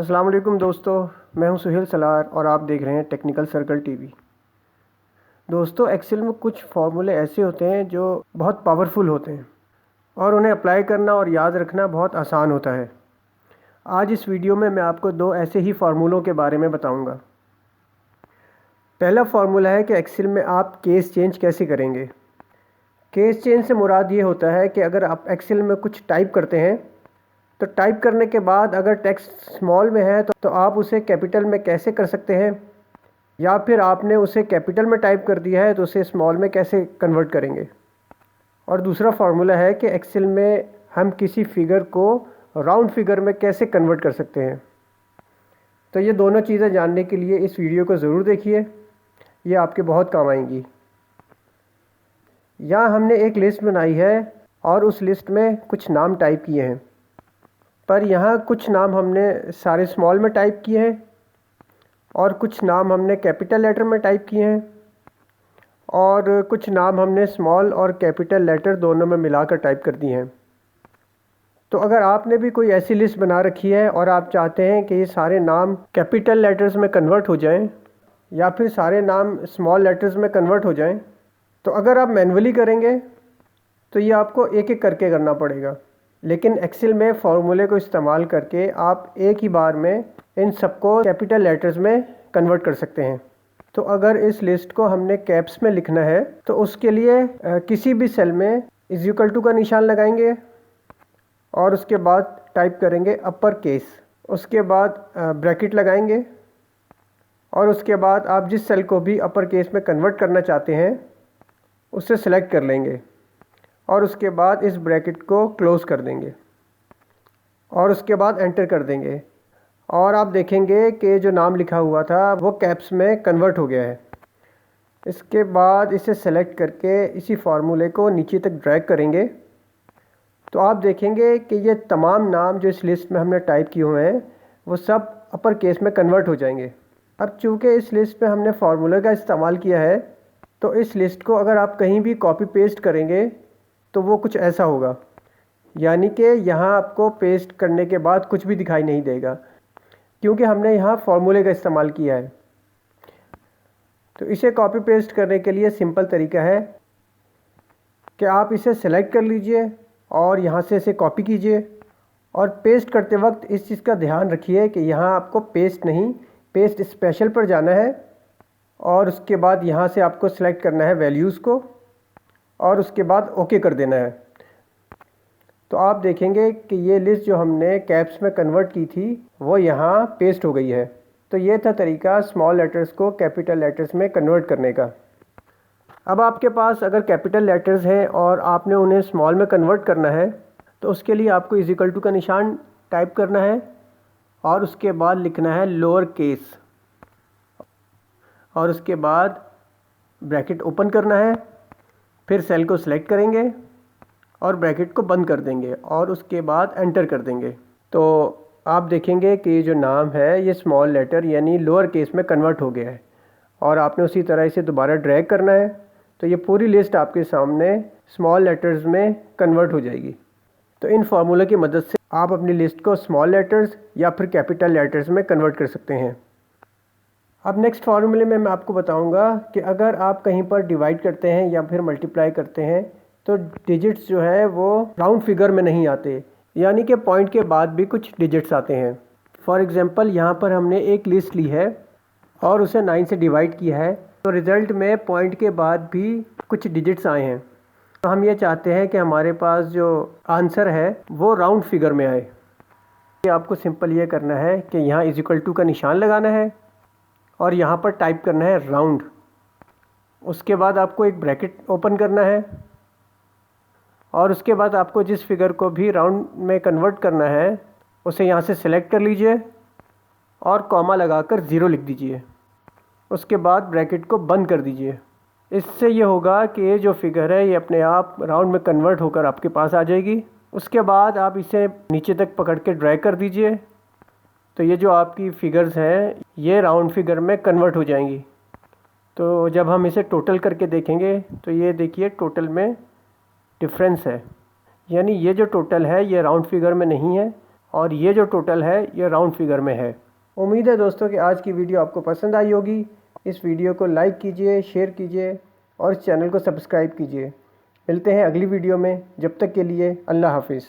अस्सलाम वालेकुम दोस्तों, मैं हूं सुहेल सलार और आप देख रहे हैं टेक्निकल सर्कल टीवी। दोस्तों, एक्सेल में कुछ फार्मूले ऐसे होते हैं जो बहुत पावरफुल होते हैं और उन्हें अप्लाई करना और याद रखना बहुत आसान होता है। आज इस वीडियो में मैं आपको दो ऐसे ही फार्मूलों के बारे में बताऊंगा। पहला फार्मूला है कि एक्सेल में आप केस चेंज कैसे करेंगे। केस चेंज से मुराद ये होता है कि अगर आप एक्सेल में कुछ टाइप करते हैं तो टाइप करने के बाद अगर टेक्स्ट स्मॉल में है तो आप उसे कैपिटल में कैसे कर सकते हैं, या फिर आपने उसे कैपिटल में टाइप कर दिया है तो उसे स्मॉल में कैसे कन्वर्ट करेंगे। और दूसरा फार्मूला है कि एक्सेल में हम किसी फिगर को राउंड फिगर में कैसे कन्वर्ट कर सकते हैं। तो ये दोनों चीज़ें जानने के लिए इस वीडियो को ज़रूर देखिए, ये आपके बहुत काम आएंगी। यहाँ हमने एक लिस्ट बनाई है और उस लिस्ट में कुछ नाम टाइप किए हैं, पर यहाँ कुछ नाम हमने सारे स्मॉल में टाइप किए हैं और कुछ नाम हमने कैपिटल लेटर में टाइप किए हैं और कुछ नाम हमने स्मॉल और कैपिटल लेटर दोनों में मिलाकर टाइप कर दिए हैं। तो अगर आपने भी कोई ऐसी लिस्ट बना रखी है और आप चाहते हैं कि ये सारे नाम कैपिटल लेटर्स में कन्वर्ट हो जाएं या फिर सारे नाम स्मॉल लेटर्स में कन्वर्ट हो जाएं, तो अगर आप मैन्युअली करेंगे तो ये आपको एक एक करके करना पड़ेगा। लेकिन एक्सेल में फार्मूले को इस्तेमाल करके आप एक ही बार में इन सबको कैपिटल लेटर्स में कन्वर्ट कर सकते हैं। तो अगर इस लिस्ट को हमने कैप्स में लिखना है तो उसके लिए किसी भी सेल में = का निशान लगाएंगे और उसके बाद टाइप करेंगे अपर केस, उसके बाद ब्रैकेट लगाएंगे और उसके बाद आप जिस सेल को भी अपर केस में कन्वर्ट करना चाहते हैं उसे सेलेक्ट कर लेंगे और उसके बाद इस ब्रैकेट को क्लोज़ कर देंगे और उसके बाद एंटर कर देंगे और आप देखेंगे कि जो नाम लिखा हुआ था वो कैप्स में कन्वर्ट हो गया है। इसके बाद इसे सेलेक्ट करके इसी फार्मूले को नीचे तक ड्रैग करेंगे तो आप देखेंगे कि ये तमाम नाम जो इस लिस्ट में हमने टाइप किए हुए हैं वो सब अपर केस में कन्वर्ट हो जाएंगे। अब चूँकि इस लिस्ट में हमने फार्मूले का इस्तेमाल किया है तो इस लिस्ट को अगर आप कहीं भी कॉपी पेस्ट करेंगे तो वो कुछ ऐसा होगा, यानी कि यहाँ आपको पेस्ट करने के बाद कुछ भी दिखाई नहीं देगा क्योंकि हमने यहाँ फार्मूले का इस्तेमाल किया है। तो इसे कॉपी पेस्ट करने के लिए सिंपल तरीका है कि आप इसे सेलेक्ट कर लीजिए और यहाँ से इसे कॉपी कीजिए और पेस्ट करते वक्त इस चीज़ का ध्यान रखिए कि यहाँ आपको पेस्ट नहीं, पेस्ट स्पेशल पर जाना है और उसके बाद यहाँ से आपको सेलेक्ट करना है वैल्यूज़ को और उसके बाद ओके कर देना है। तो आप देखेंगे कि ये लिस्ट जो हमने कैप्स में कन्वर्ट की थी वो यहाँ पेस्ट हो गई है। तो ये था तरीका स्मॉल लेटर्स को कैपिटल लेटर्स में कन्वर्ट करने का। अब आपके पास अगर कैपिटल लेटर्स हैं और आपने उन्हें स्मॉल में कन्वर्ट करना है तो उसके लिए आपको = का निशान टाइप करना है और उसके बाद लिखना है लोअर केस और उसके बाद ब्रैकेट ओपन करना है, फिर सेल को सिलेक्ट करेंगे और ब्रैकेट को बंद कर देंगे और उसके बाद एंटर कर देंगे। तो आप देखेंगे कि ये जो नाम है ये स्मॉल लेटर यानी लोअर केस में कन्वर्ट हो गया है और आपने उसी तरह इसे दोबारा ड्रैग करना है तो ये पूरी लिस्ट आपके सामने स्मॉल लेटर्स में कन्वर्ट हो जाएगी। तो इन फार्मूले की मदद से आप अपनी लिस्ट को स्मॉल लेटर्स या फिर कैपिटल लेटर्स में कन्वर्ट कर सकते हैं। अब नेक्स्ट फार्मूले में मैं आपको बताऊंगा कि अगर आप कहीं पर डिवाइड करते हैं या फिर मल्टीप्लाई करते हैं तो डिजिट्स जो है वो राउंड फिगर में नहीं आते, यानी कि पॉइंट के बाद भी कुछ डिजिट्स आते हैं। फॉर एग्जांपल यहाँ पर हमने एक लिस्ट ली है और उसे 9 से डिवाइड किया है तो रिज़ल्ट में पॉइंट के बाद भी कुछ डिजिट्स आए हैं। तो हम ये चाहते हैं कि हमारे पास जो आंसर है वो राउंड फिगर में आए। आपको सिंपल ये करना है कि यहाँ = का निशान लगाना है और यहाँ पर टाइप करना है राउंड। उसके बाद आपको एक ब्रैकेट ओपन करना है और उसके बाद आपको जिस फिगर को भी राउंड में कन्वर्ट करना है उसे यहाँ से सेलेक्ट कर लीजिए और कॉमा लगाकर 0 लिख दीजिए। उसके बाद ब्रैकेट को बंद कर दीजिए। इससे ये होगा कि ये जो फिगर है ये अपने आप राउंड में कन्वर्ट होकर आपके पास आ जाएगी। उसके बाद आप इसे नीचे तक पकड़ के ड्रैग कर दीजिए तो ये जो आपकी फ़िगर्स हैं ये राउंड फिगर में कन्वर्ट हो जाएंगी। तो जब हम इसे टोटल करके देखेंगे तो ये देखिए टोटल में डिफरेंस है, यानी ये जो टोटल है ये राउंड फिगर में नहीं है और ये जो टोटल है ये राउंड फिगर में है। उम्मीद है दोस्तों कि आज की वीडियो आपको पसंद आई होगी। इस वीडियो को लाइक कीजिए, शेयर कीजिए और चैनल को सब्सक्राइब कीजिए। मिलते हैं अगली वीडियो में, जब तक के लिए अल्लाह हाफिज़।